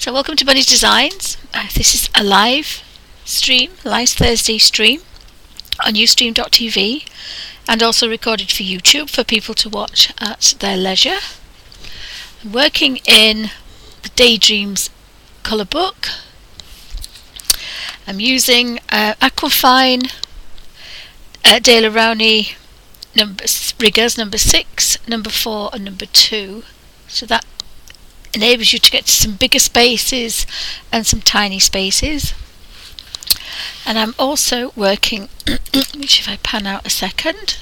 So welcome to Bunny's Designs. This is a live Thursday stream on ustream.tv, and also recorded for YouTube for people to watch at their leisure. I'm working in the Daydreams colour book. I'm using Aquafine De La Rowney riggers number 6, number 4 and number 2. So that enables you to get to some bigger spaces and some tiny spaces. And I'm also working, which if I pan out a second,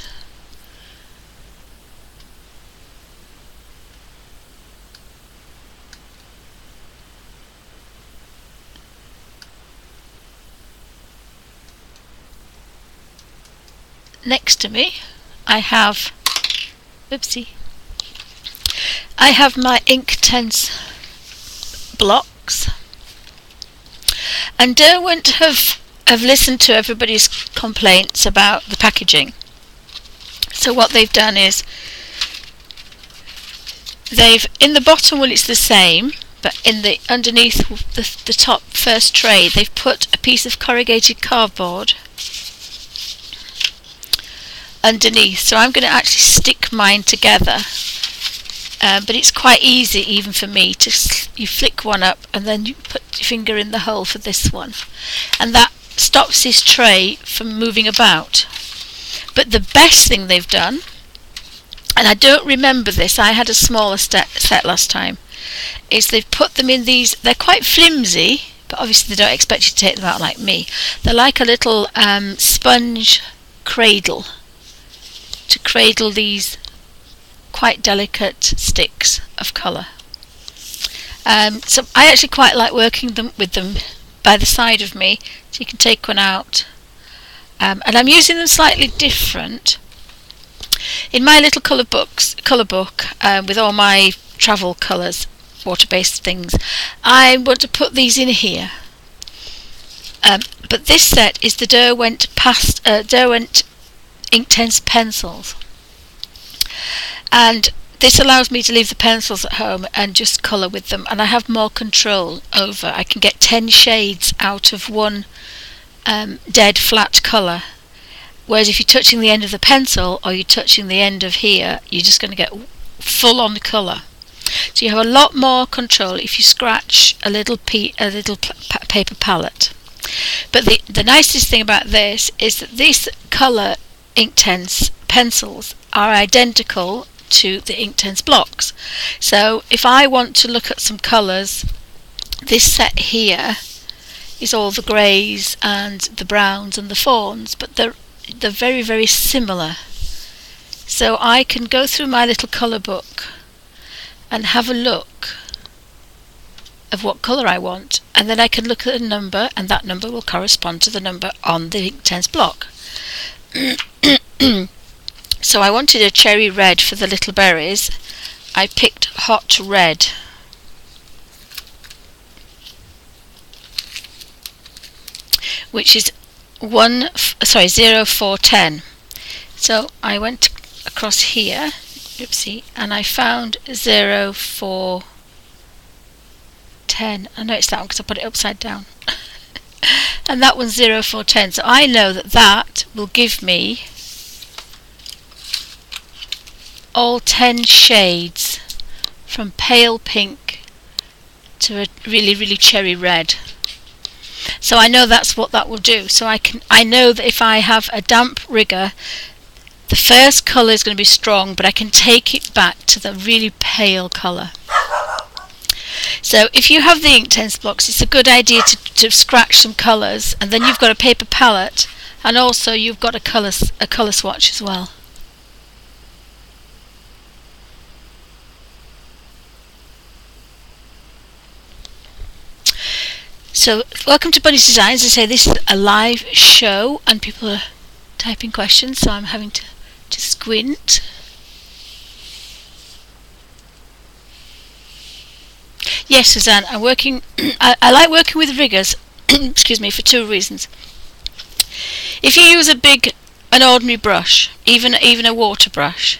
next to me I have, I have my inktense blocks, and Derwent have listened to everybody's complaints about the packaging. So what they've done is in the bottom, well, it's the same, but in the underneath the top first tray they've put a piece of corrugated cardboard underneath. So I'm going to actually stick mine together. But it's quite easy even for me to, you flick one up and then you put your finger in the hole for this one, and that stops this tray from moving about. But the best thing they've done, and I don't remember this, I had a smaller set last time, is they've put them in these, they're quite flimsy, but obviously they don't expect you to take them out like me. They're like a little sponge cradle to cradle these quite delicate sticks of colour. So I actually quite like working with them by the side of me, so you can take one out. And I'm using them slightly different. In my little colour book with all my travel colours, water-based things, I want to put these in here. But this set is the Derwent inktense pencils. And this allows me to leave the pencils at home and just colour with them, and I have more control over. I can get 10 shades out of one dead flat colour, whereas if you're touching the end of the pencil or you're touching the end of here, you're just going to get full on colour. So you have a lot more control if you scratch a little paper palette. But the nicest thing about this is that these colour inktense pencils are identical to the inktense blocks. So if I want to look at some colours, this set here is all the greys and the browns and the fawns, but they're very, very similar. So I can go through my little colour book and have a look of what colour I want, and then I can look at a number, and that number will correspond to the number on the inktense block. So I wanted a cherry red for the little berries. I picked hot red. Which is 0410. So I went across here, and I found 0410. I know it's that one because I put it upside down. And that one's 0410. So I know that will give me all 10 shades from pale pink to a really, really cherry red. So I know that's what that will do. So I know that if I have a damp rigger, the first colour is going to be strong, but I can take it back to the really pale colour. So if you have the inktense blocks, it's a good idea to scratch some colours, and then you've got a paper palette, and also you've got a colour swatch as well. So welcome to Bunny's Designs. As I say, this is a live show and people are typing questions, so I'm having to squint. Yes, Suzanne, I'm working. I like working with riggers. Excuse me, for 2 reasons. If you use an ordinary brush, even a water brush,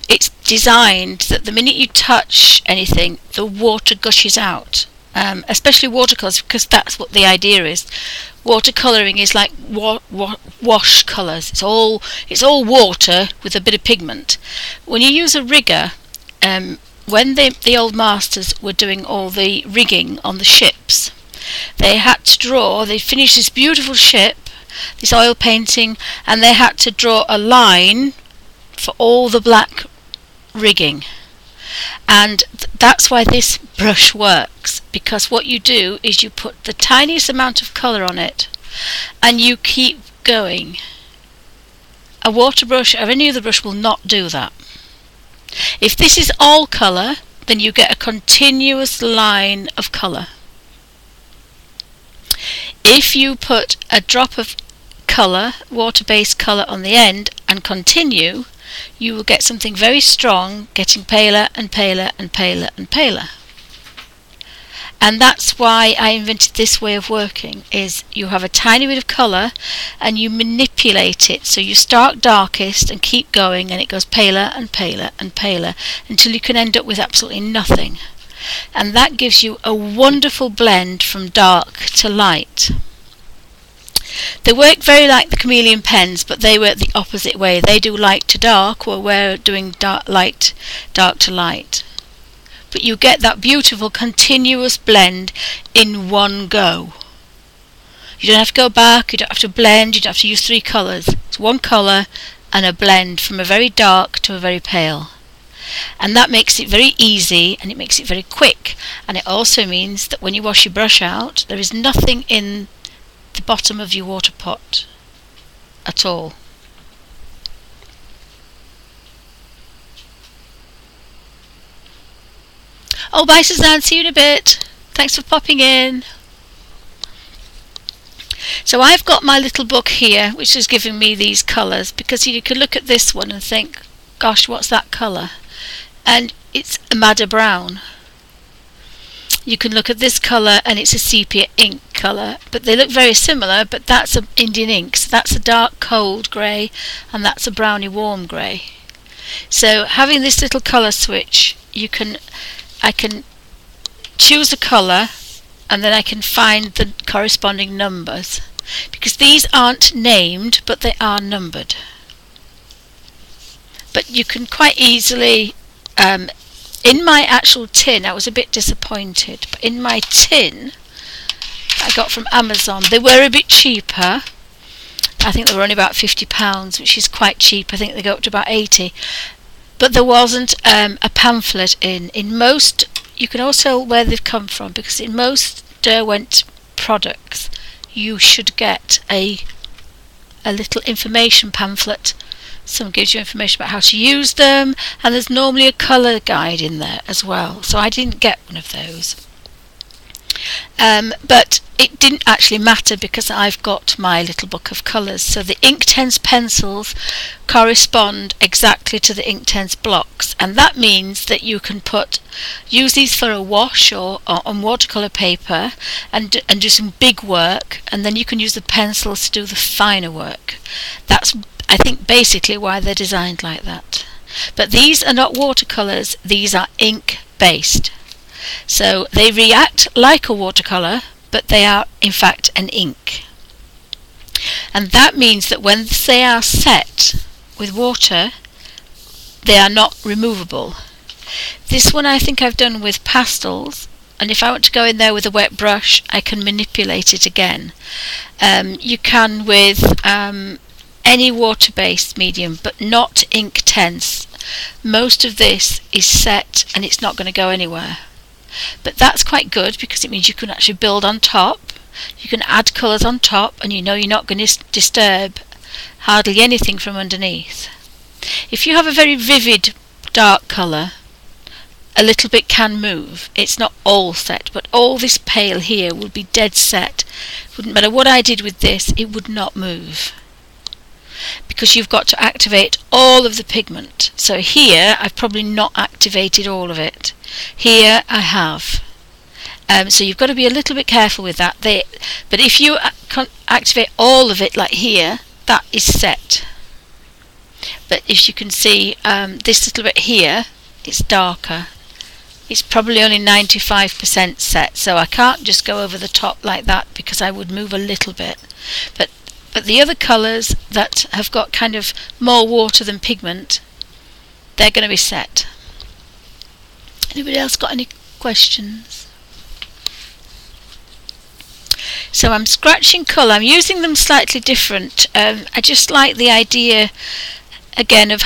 it's designed that the minute you touch anything, the water gushes out. especially watercolours, because that's what the idea is. Watercolouring is like wash colours. It's all water with a bit of pigment. When you use a rigger, when the old masters were doing all the rigging on the ships, they had to draw. They finished this beautiful ship, this oil painting, and they had to draw a line for all the black rigging. And that's why this brush works, because what you do is you put the tiniest amount of colour on it and you keep going. A water brush or any other brush will not do that. If this is all colour, then you get a continuous line of colour. If you put a drop of colour, water-based colour on the end and continue, you will get something very strong, getting paler and paler and paler and paler. And that's why I invented this way of working, is you have a tiny bit of colour and you manipulate it. So you start darkest and keep going, and it goes paler and paler and paler until you can end up with absolutely nothing. And that gives you a wonderful blend from dark to light. They work very like the chameleon pens, but they work the opposite way. They do light to dark, while we're doing dark to light. But you get that beautiful continuous blend in one go. You don't have to go back, you don't have to blend, you don't have to use 3 colours. It's one colour and a blend from a very dark to a very pale. And that makes it very easy, and it makes it very quick. And it also means that when you wash your brush out, there is nothing in the bottom of your water pot at all. Oh, bye Suzanne, see you in a bit. Thanks for popping in. So I've got my little book here which is giving me these colours, because you could look at this one and think, gosh, what's that colour? And it's a madder brown. You can look at this colour and it's a sepia ink colour, but they look very similar, but that's an Indian ink, so that's a dark cold grey and that's a browny warm grey. So having this little colour switch, I can choose a colour and then I can find the corresponding numbers, because these aren't named but they are numbered. But you can quite easily in my actual tin, I was a bit disappointed, but in my tin I got from Amazon, they were a bit cheaper. I think they were only about £50, which is quite cheap. I think they go up to about 80. But there wasn't a pamphlet in. In most, you can also tell where they've come from, because in most Derwent products you should get a little information pamphlet. Some gives you information about how to use them, and there's normally a colour guide in there as well. So I didn't get one of those. But it didn't actually matter, because I've got my little book of colours. So the inktense pencils correspond exactly to the inktense blocks, and that means that you can use these for a wash or on watercolour paper and do some big work, and then you can use the pencils to do the finer work. That's, I think, basically why they're designed like that. But these are not watercolours, these are ink based. So they react like a watercolour, but they are in fact an ink. And that means that when they are set with water, they are not removable. This one I think I've done with pastels, and if I want to go in there with a wet brush, I can manipulate it again. You can with any water-based medium, but not inktense. Most of this is set and it's not going to go anywhere. But that's quite good, because it means you can actually build on top, you can add colours on top, and you know you're not going to disturb hardly anything from underneath. If you have a very vivid dark colour, a little bit can move. It's not all set, but all this pale here will be dead set. Wouldn't matter what I did with this, it would not move, because you've got to activate all of the pigment. So here I've probably not activated all of it. Here I have. So you've got to be a little bit careful with that. But if you activate all of it, like here, that is set. But as you can see, this little bit here, it's darker. It's probably only 95% set, so I can't just go over the top like that because I would move a little bit. But the other colours that have got kind of more water than pigment, they're going to be set. Anybody else got any questions? So I'm scratching colour. I'm using them slightly different. I just like the idea again of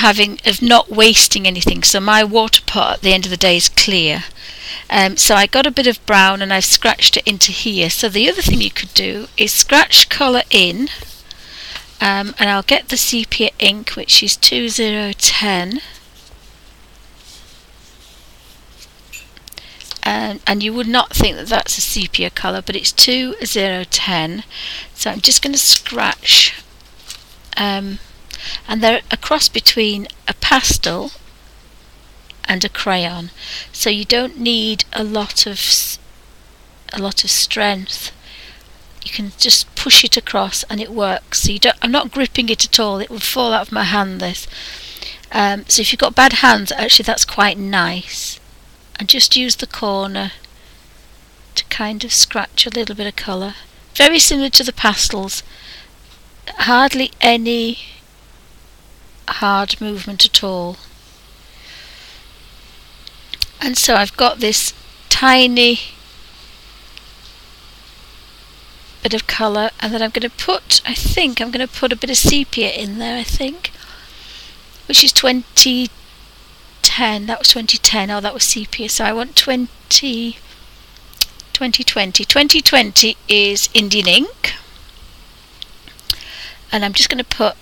not wasting anything. So my water pot at the end of the day is clear. So I got a bit of brown and I've scratched it into here. So the other thing you could do is scratch colour in, and I'll get the sepia ink, which is 2010. And you would not think that that's a sepia colour, but it's 2010. So I'm just going to scratch, and they're a cross between a pastel and a crayon, so you don't need a lot of strength. You can just push it across and it works. So I'm not gripping it at all, it would fall out of my hand, this. So if you've got bad hands, actually that's quite nice. And just use the corner to kind of scratch a little bit of colour. Very similar to the pastels, hardly any hard movement at all. And so I've got this tiny bit of colour, and then I'm going to put, I think I'm going to put a bit of sepia in there, I think, which is 2010. That was 2010. Oh, that was sepia. So I want 2020. 2020 is Indian ink, and I'm just going to put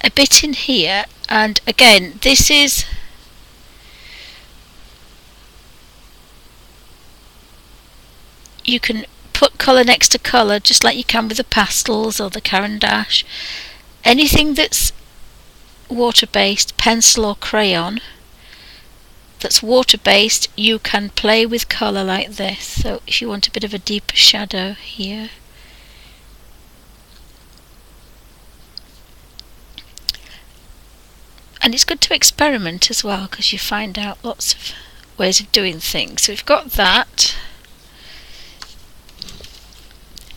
a bit in here. And again, this is you can put colour next to colour just like you can with the pastels or the Caran d'Ache. Anything that's water based, pencil or crayon, that's water based, you can play with colour like this. So if you want a bit of a deeper shadow here, and it's good to experiment as well because you find out lots of ways of doing things. So we've got that.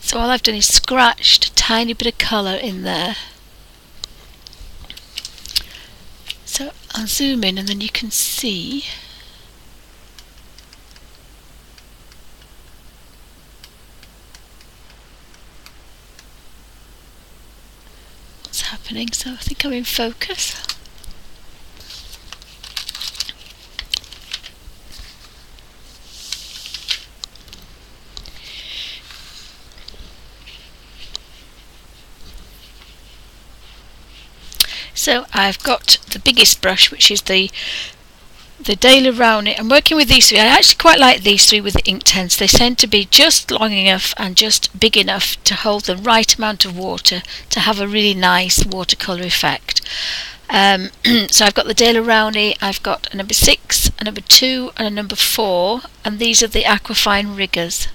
So all I've done is scratched a tiny bit of colour in there. So I'll zoom in and then you can see what's happening. So I think I'm in focus. So I've got the biggest brush, which is the Daily Round. I'm working with these three. I actually quite like these three with the inktense. They tend to be just long enough and just big enough to hold the right amount of water to have a really nice watercolour effect. So I've got the Daily Round, I've got a number 6, a number 2 and a number 4, and these are the Aquafine Riggers.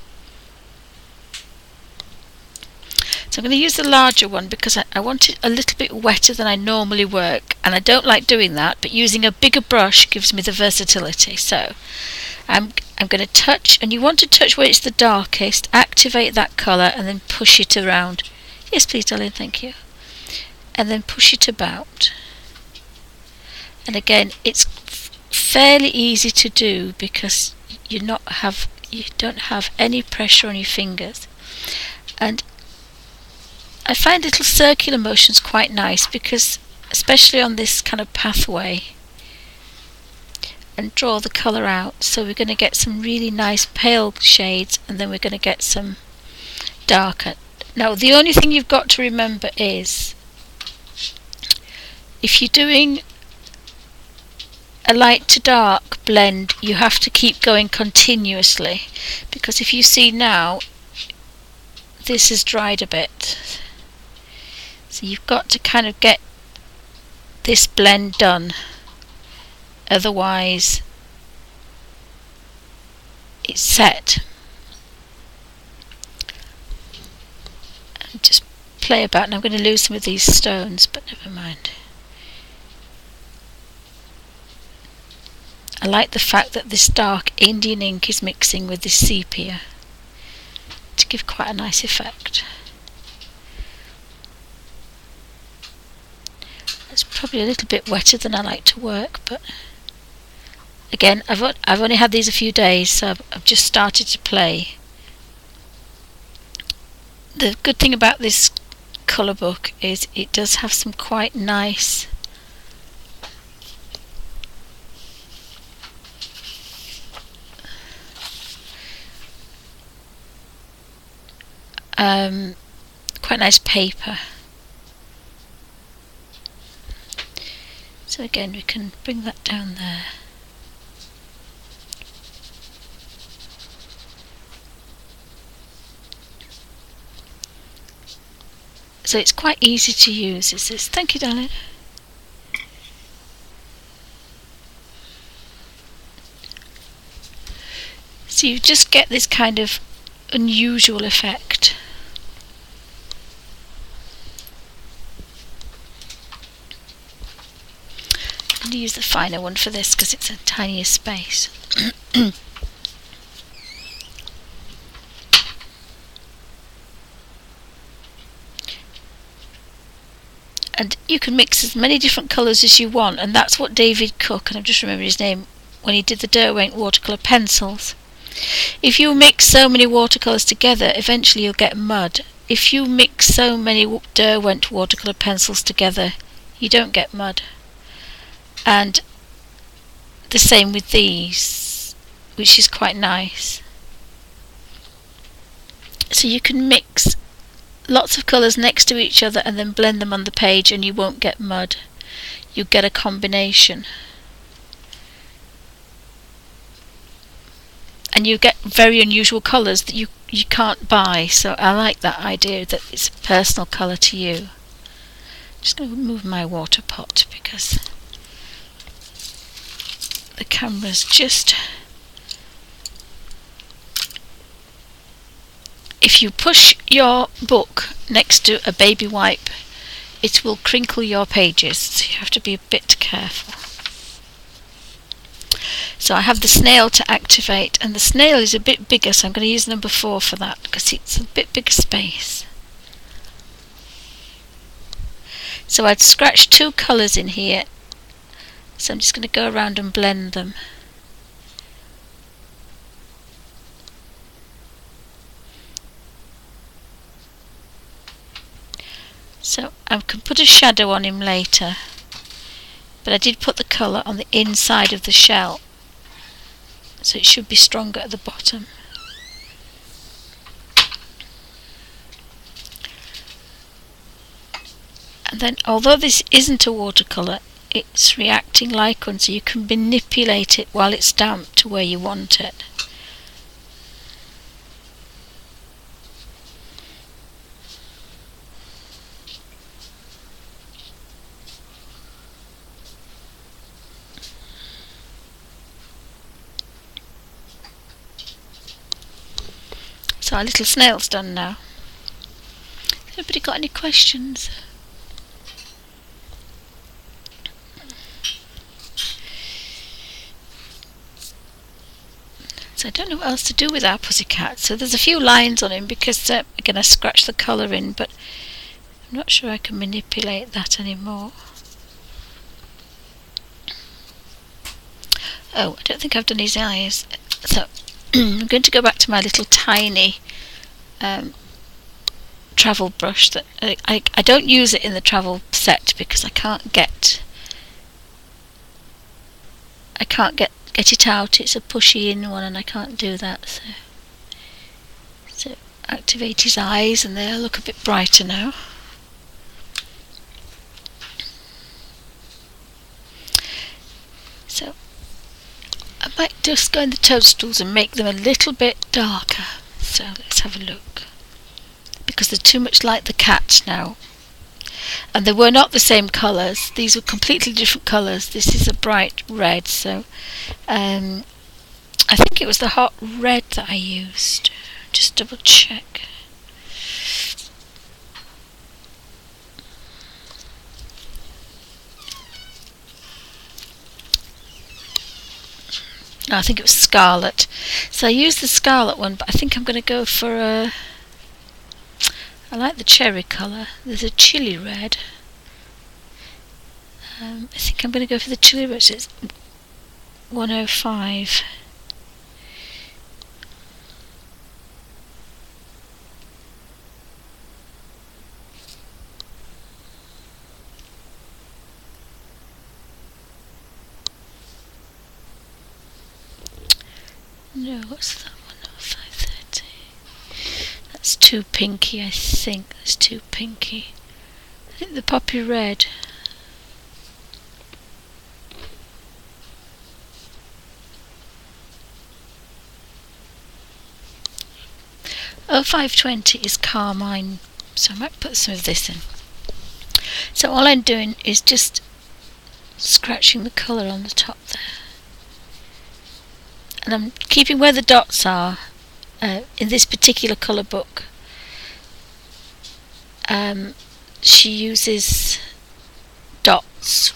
So I'm going to use the larger one because I want it a little bit wetter than I normally work, and I don't like doing that, but using a bigger brush gives me the versatility. So I'm going to touch, and you want to touch where it's the darkest, activate that colour and then push it around. Yes please darling, thank you. And then push it about. And again, it's fairly easy to do because you don't have any pressure on your fingers. And I find little circular motions quite nice because, especially on this kind of pathway, and draw the colour out. So we're going to get some really nice pale shades, and then we're going to get some darker. Now the only thing you've got to remember is, if you're doing a light to dark blend, you have to keep going continuously, because if you see now, this has dried a bit. So you've got to kind of get this blend done, otherwise it's set. And just play about, and I'm going to lose some of these stones, but never mind. I like the fact that this dark Indian ink is mixing with this sepia to give quite a nice effect. It's probably a little bit wetter than I like to work, but again, I've only had these a few days, so I've just started to play. The good thing about this colour book is it does have some quite nice quite nice paper. So again, we can bring that down there. So it's quite easy to use, is this? Thank you, darling. So you just get this kind of unusual effect. I'm going to use the finer one for this because it's a tinier space. And you can mix as many different colours as you want, and that's what David Cook, and I've just remembered his name, when he did the Derwent watercolour pencils. If you mix so many watercolours together, eventually you'll get mud. If you mix so many Derwent watercolour pencils together, you don't get mud. And the same with these, which is quite nice. So you can mix lots of colours next to each other and then blend them on the page, and you won't get mud. You get a combination. And you get very unusual colours that you can't buy, so I like that idea that it's a personal colour to you. I'm just going to move my water pot because the camera's just... If you push your book next to a baby wipe, it will crinkle your pages, so you have to be a bit careful. So I have the snail to activate, and the snail is a bit bigger, so I'm going to use number 4 for that because it's a bit bigger space. So I'd scratch 2 colours in here, so I'm just going to go around and blend them. So I can put a shadow on him later, but I did put the colour on the inside of the shell, so it should be stronger at the bottom. And then, although this isn't a watercolour, it's reacting like one, so you can manipulate it while it's damp to where you want it. So our little snail's done now. Has anybody got any questions? So I don't know what else to do with our pussycat. So there's a few lines on him because, again, I scratched the colour in, but I'm not sure I can manipulate that anymore. Oh, I don't think I've done his eyes. So I'm going to go back to my little tiny travel brush. That I don't use it in the travel set because I can't get it out. It's a pushy in one and I can't do that. So activate his eyes and they'll look a bit brighter now. So I might just go in the toadstools and make them a little bit darker. So let's have a look. Because they're too much like the cat now. And they were not the same colours. These were completely different colours. This is a bright red, so I think it was the hot red that I used. Just double check. No, I think it was scarlet. So I used the scarlet one, but I think I'm going to go for a... I like the cherry colour. There's a chili red. I think I'm going to go for the chili red. So it's 105. No, what's that one? 530. That's too pinky, I think. That's too pinky. I think the poppy red. Oh, 520 is carmine, so I might put some of this in. So all I'm doing is just scratching the colour on the top there. And I'm keeping where the dots are in this particular colour book. She uses dots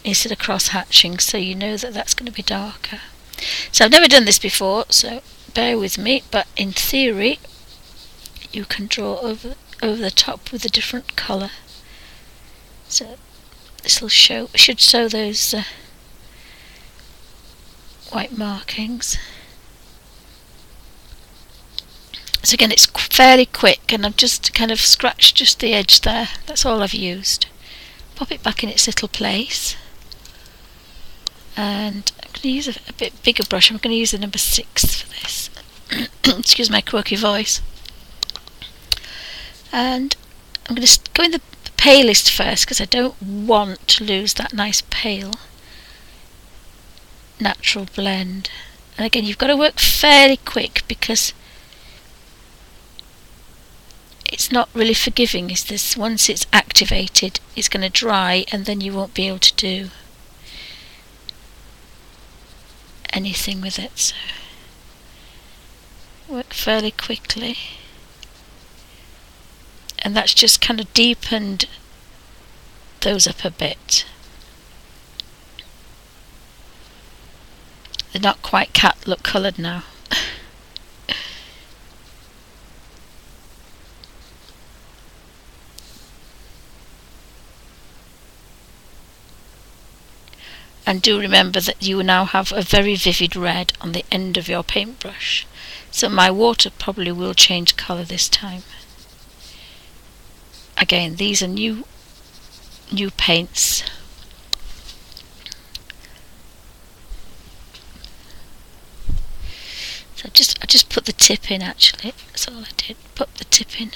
instead of cross hatching, so you know that that's going to be darker. So I've never done this before, so bear with me, but in theory you can draw over the top with a different colour. So this will should show those white markings. So again, it's fairly quick, and I've just kind of scratched just the edge there. That's all I've used. Pop it back in its little place, and I'm going to use a bit bigger brush. I'm going to use the number 6 for this. Excuse my quirky voice. And I'm going to go in the palest first, because I don't want to lose that nice pale natural blend. And again, you've got to work fairly quick, because it's not really forgiving. Is this, once it's activated, it's going to dry, and then you won't be able to do anything with it. So work fairly quickly, and that's just kind of deepened those up a bit. They're not quite cat look coloured now. And do remember that you now have a very vivid red on the end of your paintbrush, so my water probably will change colour this time. Again, these are new paints. So I just put the tip in, actually. That's all I did. Put the tip in.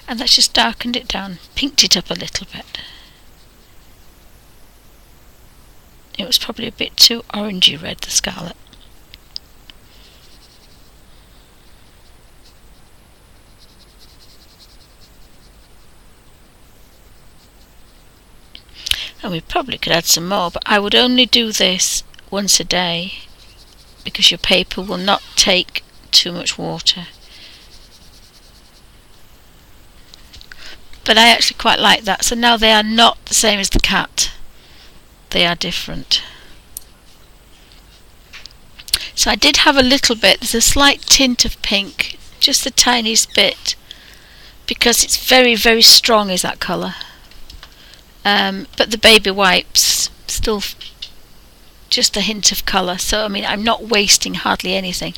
And that's just darkened it down, pinked it up a little bit. It was probably a bit too orangey red, the scarlet. And we probably could add some more, but I would only do this once a day, because your paper will not take too much water. But I actually quite like that. So now they are not the same as the cat. They are different. So I did have a little bit, there's a slight tint of pink, just the tiniest bit, because it's very, very strong is that colour. But the baby wipes still just a hint of colour. So I mean, I'm not wasting hardly anything.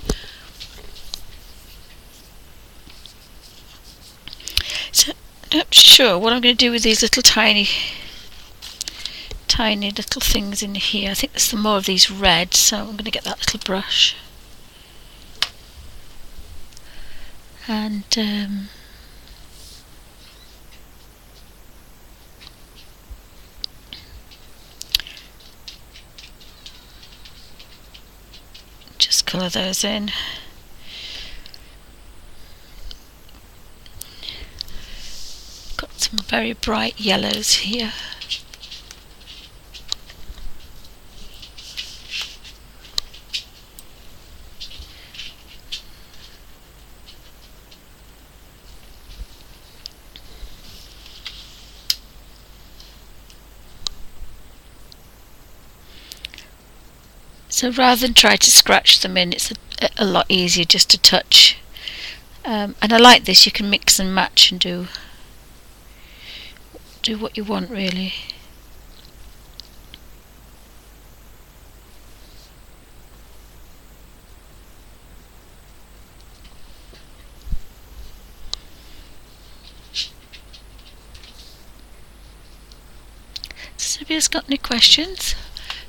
So I'm not sure what I'm going to do with these little tiny little things in here. I think there's some more of these red, so I'm going to get that little brush and just colour those in. Got some very bright yellows here. So rather than try to scratch them in, it's a lot easier just to touch. And I like this, you can mix and match and do what you want really. Has anybody else got any questions?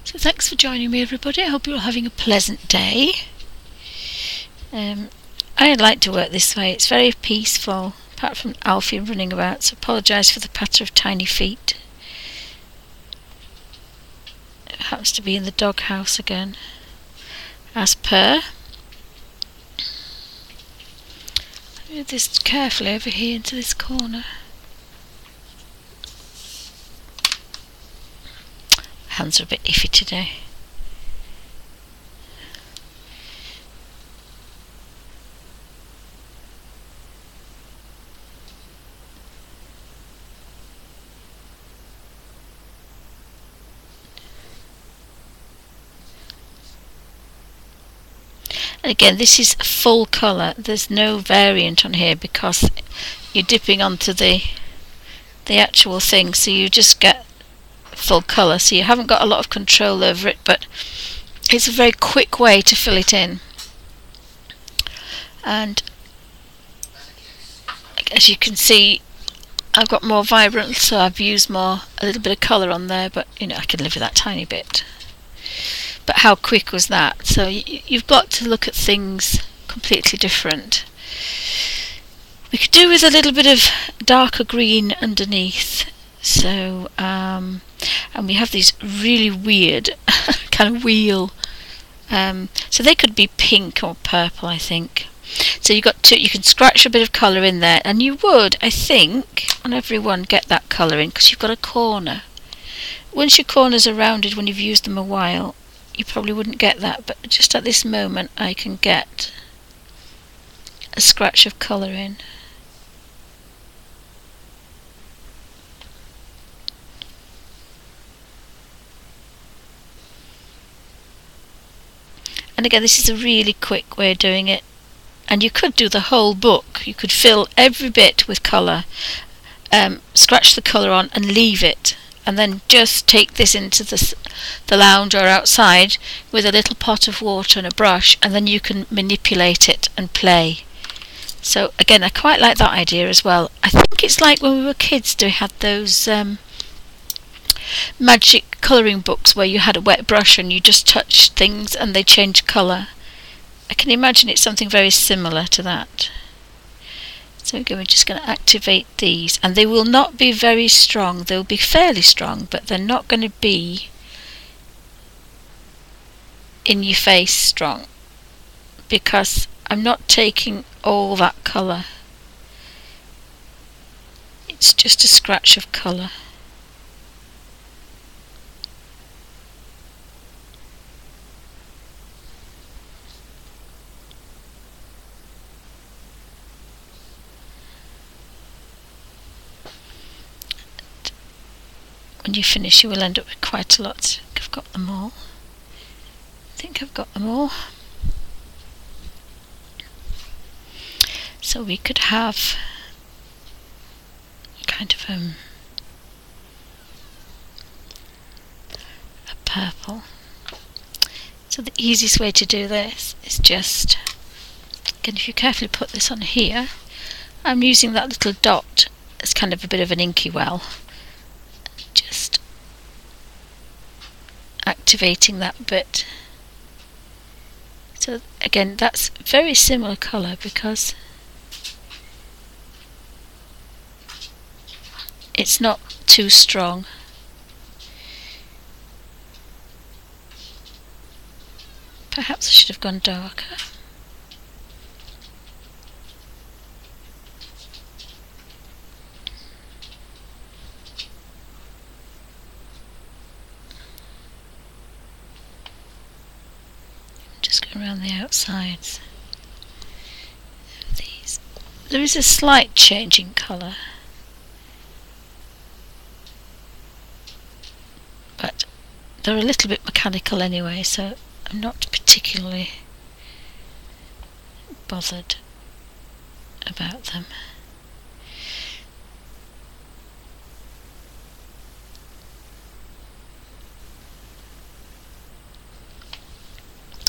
So thanks for joining me, everybody. I hope you're all having a pleasant day. I like to work this way. It's very peaceful, apart from Alfie running about, so apologise for the patter of tiny feet. It happens to be in the doghouse again, as per. Move this carefully over here into this corner. Hands are a bit iffy today. And again, this is full colour. There's no variant on here because you're dipping onto the actual thing, so you just get full colour, so you haven't got a lot of control over it, but it's a very quick way to fill it in. And as you can see, I've got more vibrant, so I've used a little bit of colour on there, but you know, I can live with that tiny bit. But how quick was that? So you've got to look at things completely different. We could do with a little bit of darker green underneath. So and we have these really weird kind of wheel. So they could be pink or purple, I think. So you can scratch a bit of colour in there, and you would, I think, on every one get that colour in because you've got a corner. Once your corners are rounded, when you've used them a while, you probably wouldn't get that, but just at this moment I can get a scratch of colour in. And again, this is a really quick way of doing it, and you could do the whole book. You could fill every bit with colour, scratch the colour on and leave it, and then just take this into the lounge or outside with a little pot of water and a brush, and then you can manipulate it and play. So again, I quite like that idea as well. I think it's like when we were kids, we had those magic colouring books where you had a wet brush and you just touched things and they changed colour. I can imagine it's something very similar to that. So again, we're just going to activate these, and they will not be very strong. They'll be fairly strong, but they're not going to be in your face strong, because I'm not taking all that colour. It's just a scratch of colour. When you finish, you will end up with quite a lot. I think I've got them all. So we could have kind of a purple. So the easiest way to do this is just, again, if you carefully put this on here, I'm using that little dot as kind of a bit of an inky well. Just activating that bit. So again, that's very similar colour because it's not too strong. Perhaps I should have gone darker. Just go around the outsides of these. There is a slight change in colour, but they're a little bit mechanical anyway, so I'm I'm not particularly bothered about them.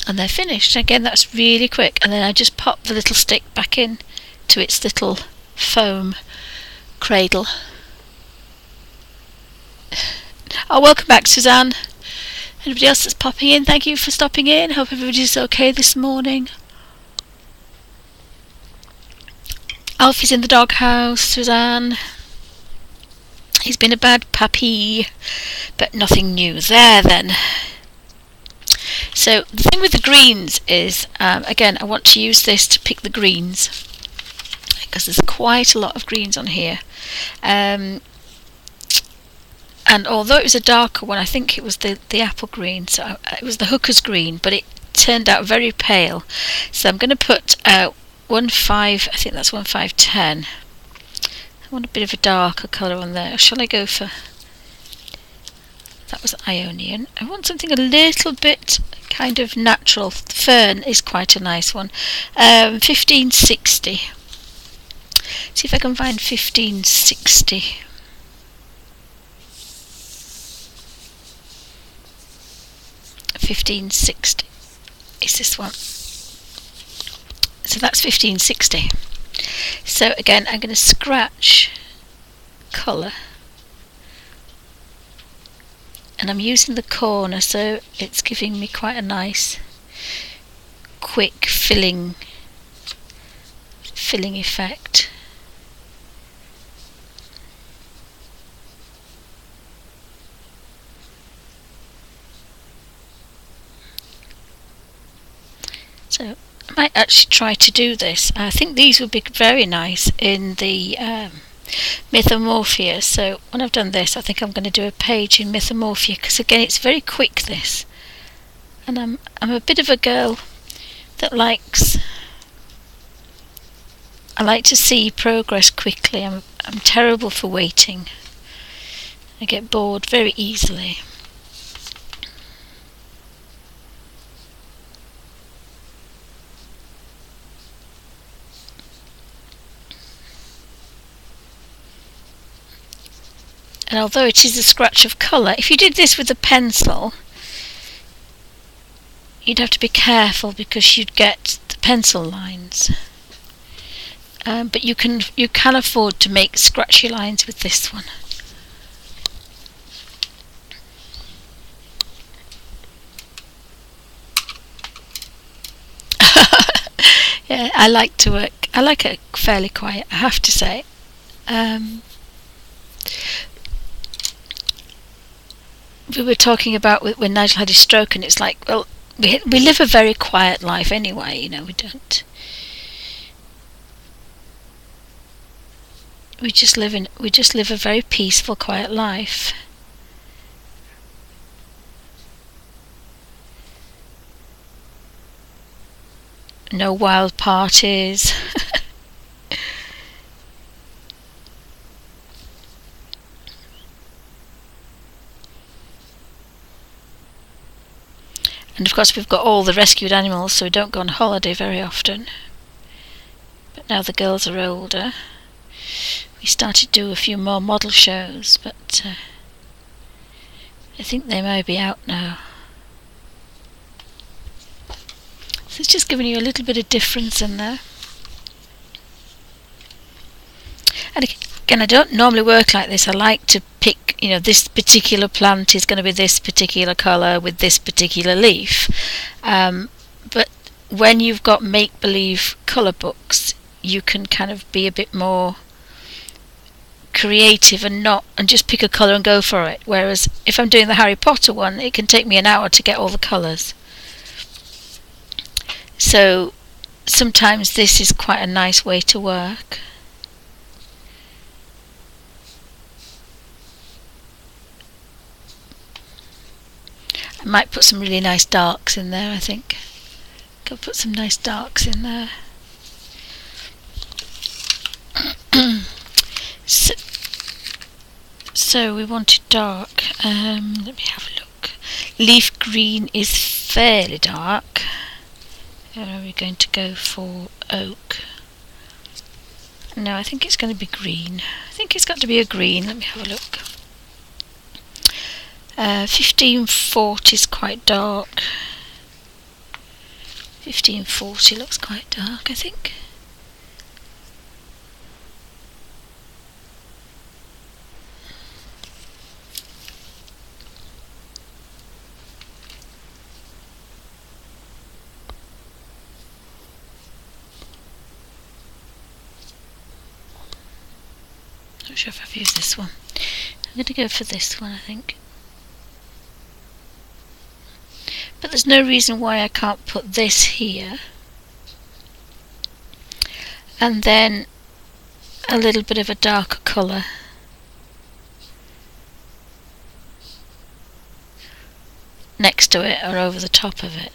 And they're finished. Again, that's really quick, and then I just pop the little stick back in to its little foam cradle. Oh, welcome back, Suzanne. Anybody else that's popping in, thank you for stopping in. Hope everybody's okay this morning. Alfie's in the doghouse, Suzanne. He's been a bad puppy, but nothing new there then. So the thing with the greens is, again, I want to use this to pick the greens, because there's quite a lot of greens on here. And although it was a darker one, I think it was the apple green, so it was the hooker's green, but it turned out very pale. So I'm going to put 1.5, I think that's 1.510. I want a bit of a darker colour on there. Shall I go for, that was Ionian. I want something a little bit kind of natural. Fern is quite a nice one. 1560. See if I can find 1560. $15.60 is this one. So that's $15.60. So again, I'm going to scratch colour, and I'm using the corner, so it's giving me quite a nice quick filling effect. So I might actually try to do this. I think these would be very nice in the Mythomorphia. So when I've done this, I think I'm going to do a page in Mythomorphia, because again, it's very quick, this, and I'm a bit of a girl that likes. I like to see progress quickly. I'm terrible for waiting. I get bored very easily. And although it is a scratch of colour, if you did this with a pencil, you'd have to be careful, because you'd get the pencil lines. But you can afford to make scratchy lines with this one. Yeah, I like to work. I like it fairly quiet, I have to say. We were talking about when Nigel had his stroke, and it's like, well, we live a very quiet life anyway, you know. We just live a very peaceful, quiet life. No wild parties. And of course we've got all the rescued animals, so we don't go on holiday very often. But now the girls are older, we started to do a few more model shows, but I think they may be out now. So it's just giving you a little bit of difference in there. And again, I don't normally work like this. I like to pick, you know, this particular plant is going to be this particular colour with this particular leaf. But when you've got make-believe colour books, you can kind of be a bit more creative and just pick a colour and go for it. Whereas if I'm doing the Harry Potter one, it can take me an hour to get all the colours. So sometimes this is quite a nice way to work. I might put some really nice darks in there, I think. Go put some nice darks in there. So we wanted dark. Let me have a look. Leaf green is fairly dark. Are we going to go for oak? No, I think it's going to be green. I think it's got to be a green. Let me have a look. 1540 is quite dark. 1540 looks quite dark, I think. Not sure if I've used this one. I'm going to go for this one, I think. But there's no reason why I can't put this here. And then a little bit of a darker colour. Next to it or over the top of it.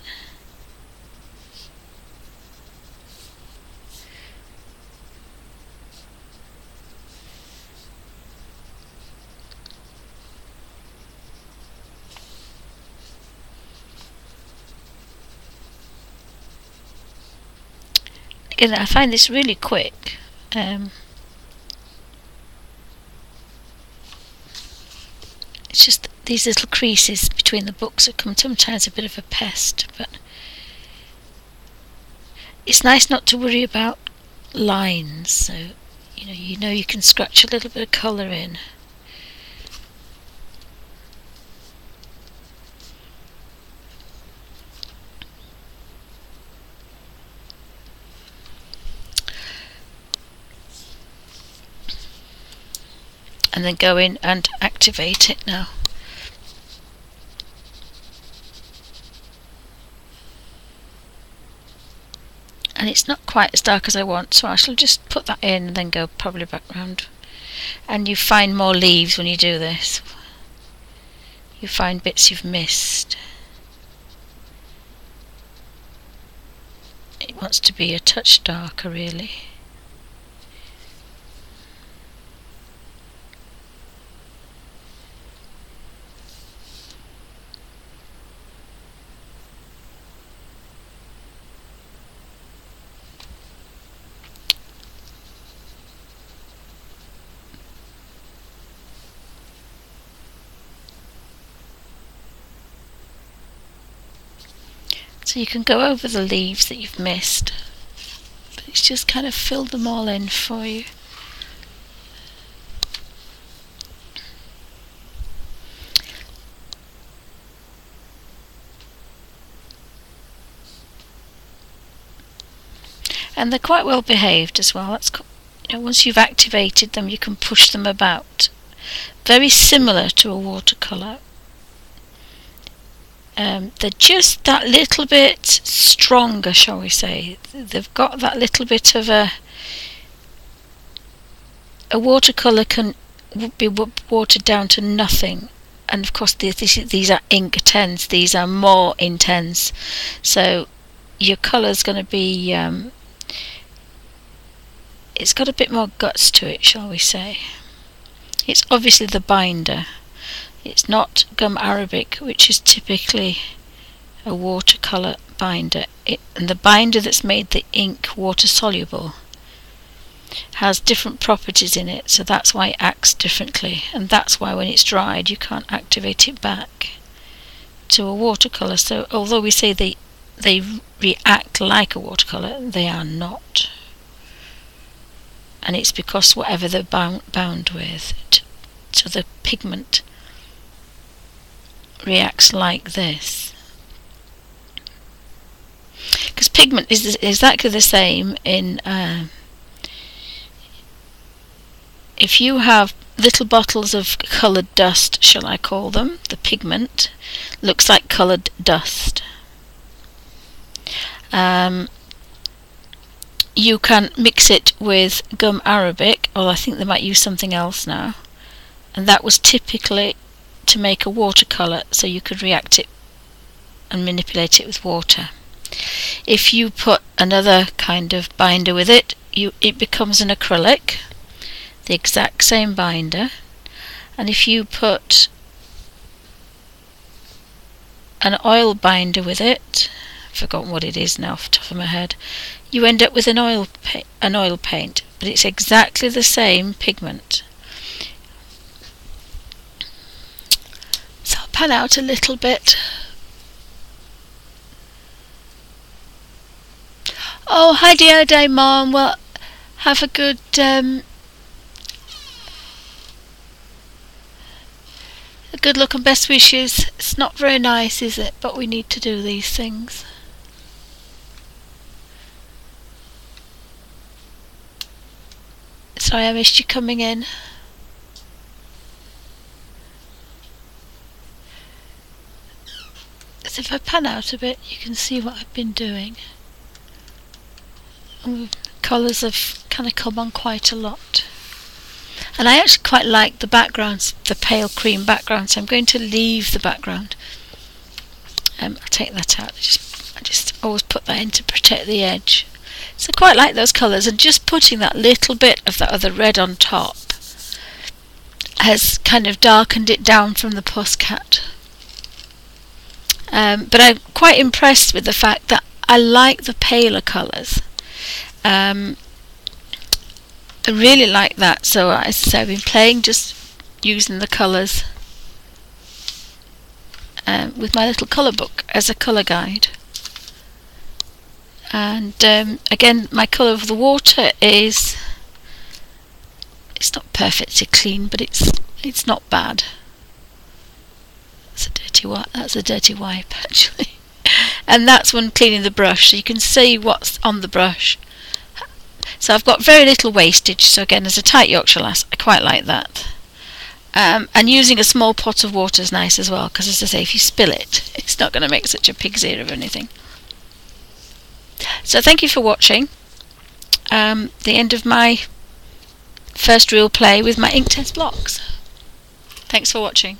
Again, I find this really quick. It's just these little creases between the books that come sometimes a bit of a pest, but it's nice not to worry about lines, so you know you can scratch a little bit of colour in. And then go in and activate it now. And it's not quite as dark as I want, so I shall just put that in and then go probably back round. And you find more leaves when you do this. You find bits you've missed. It wants to be a touch darker, really. So you can go over the leaves that you've missed, but it's just kind of filled them all in for you. And they're quite well behaved as well. That's once you've activated them, you can push them about. Very similar to a watercolour. They're just that little bit stronger, shall we say. They've got that little bit of a watercolour can be watered down to nothing, and of course these are inktense. These are more intense, so your colour's going to be it's got a bit more guts to it, shall we say. It's obviously the binder. It's not gum arabic, which is typically a watercolour binder. And the binder that's made the ink water soluble has different properties in it, so that's why it acts differently, and that's why when it's dried you can't activate it back to a watercolour. So although we say they react like a watercolour, they are not. And it's because whatever they're bound with, so the pigment reacts like this. Because pigment is exactly the same in if you have little bottles of coloured dust, shall I call them, the pigment looks like coloured dust. You can mix it with gum arabic, or I think they might use something else now, and that was typically to make a watercolour, so you could react it and manipulate it with water. If you put another kind of binder with it, it becomes an acrylic, the exact same binder. And if you put an oil binder with it, I've forgotten what it is now off the top of my head, you end up with an oil paint, but it's exactly the same pigment. So I'll pan out a little bit. Oh, hi dear day, Mom. Well, have a good look and best wishes. It's not very nice, is it? But we need to do these things. Sorry I missed you coming in. So if I pan out a bit, you can see what I've been doing. Colours have kind of come on quite a lot. And I actually quite like the backgrounds, the pale cream background, so I'm going to leave the background. I'll take that out. I just always put that in to protect the edge. So I quite like those colours, and just putting that little bit of that other red on top has kind of darkened it down from the Pussycat. But I'm quite impressed with the fact that I like the paler colours. I really like that, so as I say, I've been playing just using the colours with my little colour book as a colour guide. And again, my colour of the water is, it's not perfectly clean, but it's not bad. That's a dirty wipe actually. And that's when cleaning the brush, so you can see what's on the brush. So I've got very little wastage, so again, as a tight Yorkshire lass, I quite like that. And using a small pot of water is nice as well, because as I say, if you spill it, it's not going to make such a pig's ear of anything. So thank you for watching. The end of my first real play with my inktense blocks. Thanks for watching.